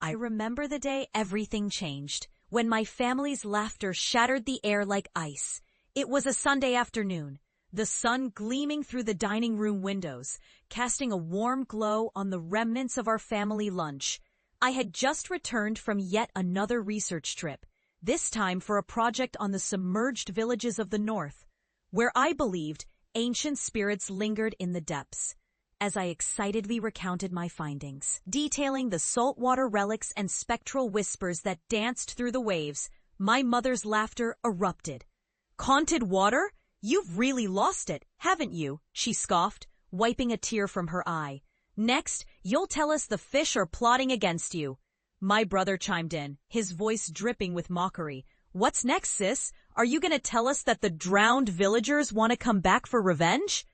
I remember the day everything changed, when my family's laughter shattered the air like ice. It was a Sunday afternoon, the sun gleaming through the dining room windows, casting a warm glow on the remnants of our family lunch. I had just returned from yet another research trip, this time for a project on the submerged villages of the north, where I believed ancient spirits lingered in the depths. As I excitedly recounted my findings, detailing the saltwater relics and spectral whispers that danced through the waves, my mother's laughter erupted. "Haunted water? You've really lost it, haven't you?" she scoffed, wiping a tear from her eye. "Next, you'll tell us the fish are plotting against you." My brother chimed in, his voice dripping with mockery. "What's next, sis? Are you gonna tell us that the drowned villagers want to come back for revenge?"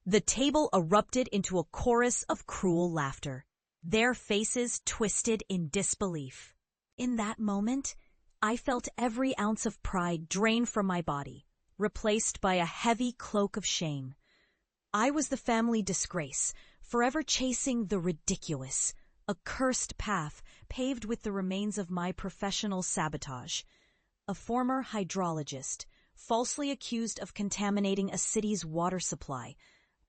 The table erupted into a chorus of cruel laughter, their faces twisted in disbelief. In that moment, I felt every ounce of pride drain from my body, replaced by a heavy cloak of shame. I was the family disgrace, forever chasing the ridiculous, a cursed path paved with the remains of my professional sabotage. A former hydrologist, falsely accused of contaminating a city's water supply,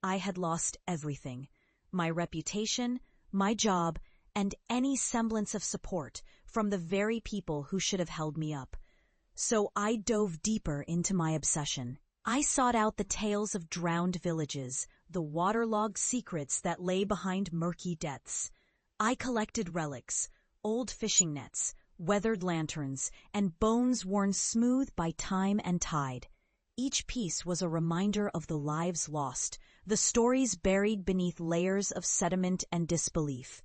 I had lost everything: my reputation, my job, and any semblance of support from the very people who should have held me up. So I dove deeper into my obsession. I sought out the tales of drowned villages, the waterlogged secrets that lay behind murky depths. I collected relics, old fishing nets, weathered lanterns, and bones worn smooth by time and tide. Each piece was a reminder of the lives lost, the stories buried beneath layers of sediment and disbelief.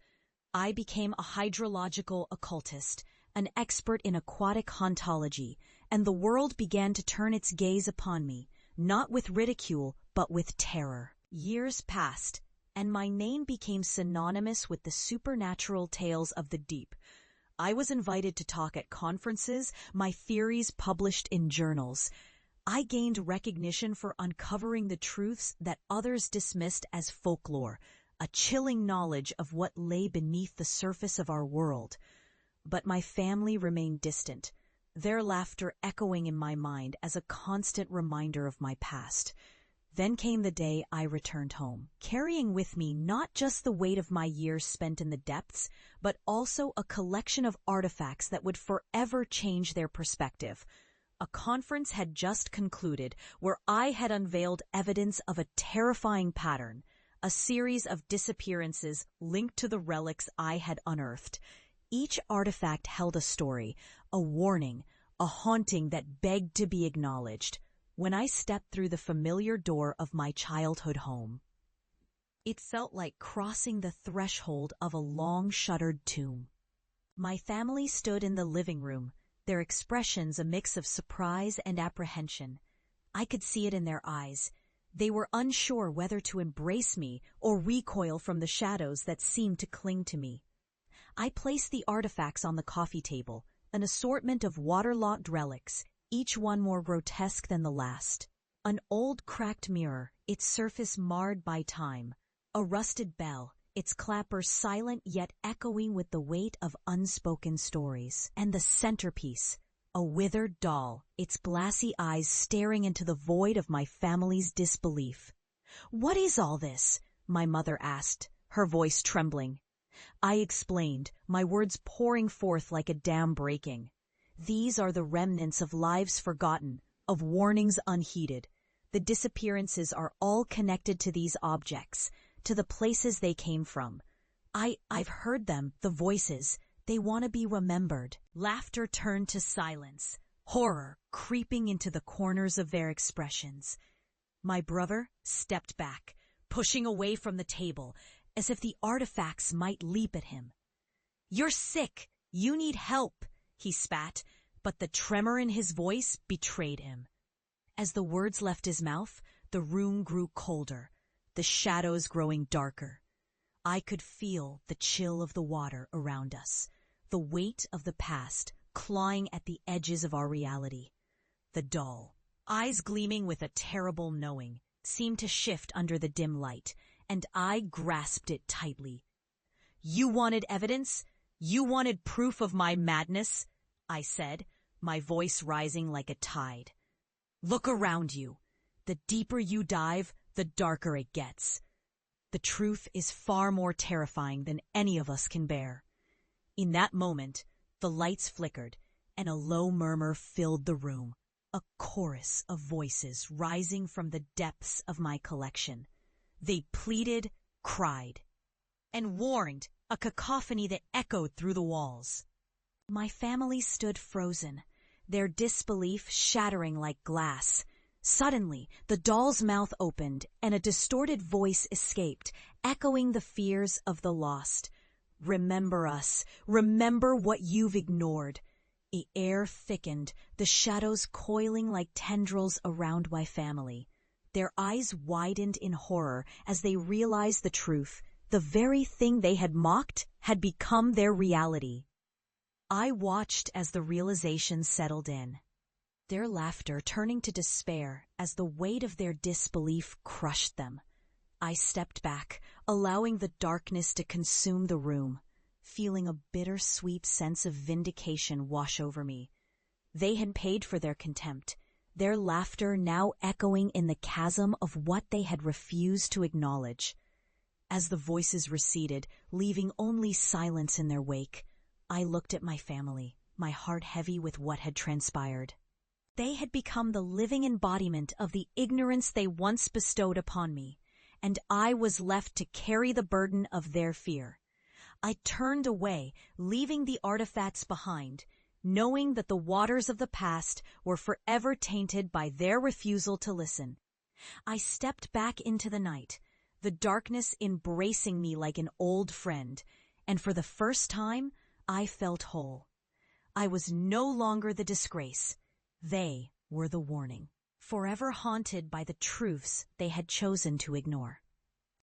I became a hydrological occultist, an expert in aquatic hauntology, and the world began to turn its gaze upon me, not with ridicule, but with terror. Years passed, and my name became synonymous with the supernatural tales of the deep. I was invited to talk at conferences, my theories published in journals. I gained recognition for uncovering the truths that others dismissed as folklore, a chilling knowledge of what lay beneath the surface of our world. But my family remained distant, their laughter echoing in my mind as a constant reminder of my past. Then came the day I returned home, carrying with me not just the weight of my years spent in the depths, but also a collection of artifacts that would forever change their perspective. A conference had just concluded where I had unveiled evidence of a terrifying pattern, a series of disappearances linked to the relics I had unearthed. Each artifact held a story, a warning, a haunting that begged to be acknowledged. When I stepped through the familiar door of my childhood home, it felt like crossing the threshold of a long-shuttered tomb. My family stood in the living room, their expressions a mix of surprise and apprehension. I could see it in their eyes. They were unsure whether to embrace me or recoil from the shadows that seemed to cling to me. I placed the artifacts on the coffee table, an assortment of waterlogged relics, each one more grotesque than the last. An old cracked mirror, its surface marred by time. A rusted bell, its clapper silent yet echoing with the weight of unspoken stories. And the centerpiece, a withered doll, its glassy eyes staring into the void of my family's disbelief. "What is all this?" my mother asked, her voice trembling. I explained, my words pouring forth like a dam breaking. "These are the remnants of lives forgotten, of warnings unheeded. The disappearances are all connected to these objects, to the places they came from. I've heard them, the voices. They want to be remembered." Laughter turned to silence, horror creeping into the corners of their expressions. My brother stepped back, pushing away from the table, as if the artifacts might leap at him. "You're sick. You need help," he spat, but the tremor in his voice betrayed him. As the words left his mouth, the room grew colder, the shadows growing darker. I could feel the chill of the water around us, the weight of the past clawing at the edges of our reality. The doll, eyes gleaming with a terrible knowing, seemed to shift under the dim light, and I grasped it tightly. "You wanted evidence? You wanted proof of my madness, I said, my voice rising like a tide. Look around you. The deeper you dive, the darker it gets. The truth is far more terrifying than any of us can bear. In that moment, the lights flickered, and a low murmur filled the room, a chorus of voices rising from the depths of my collection. They pleaded, cried, and warned, a cacophony that echoed through the walls. My family stood frozen, their disbelief shattering like glass. Suddenly, the doll's mouth opened, and a distorted voice escaped, echoing the fears of the lost. Remember us. Remember what you've ignored. The air thickened, the shadows coiling like tendrils around my family. Their eyes widened in horror as they realized the truth. The very thing they had mocked had become their reality. I watched as the realization settled in, their laughter turning to despair as the weight of their disbelief crushed them. I stepped back, allowing the darkness to consume the room, feeling a bittersweet sense of vindication wash over me. They had paid for their contempt, their laughter now echoing in the chasm of what they had refused to acknowledge. As the voices receded, leaving only silence in their wake, I looked at my family, my heart heavy with what had transpired. They had become the living embodiment of the ignorance they once bestowed upon me, and I was left to carry the burden of their fear. I turned away, leaving the artifacts behind, knowing that the waters of the past were forever tainted by their refusal to listen. I stepped back into the night, the darkness embracing me like an old friend, and for the first time, I felt whole. I was no longer the disgrace. They were the warning, forever haunted by the truths they had chosen to ignore.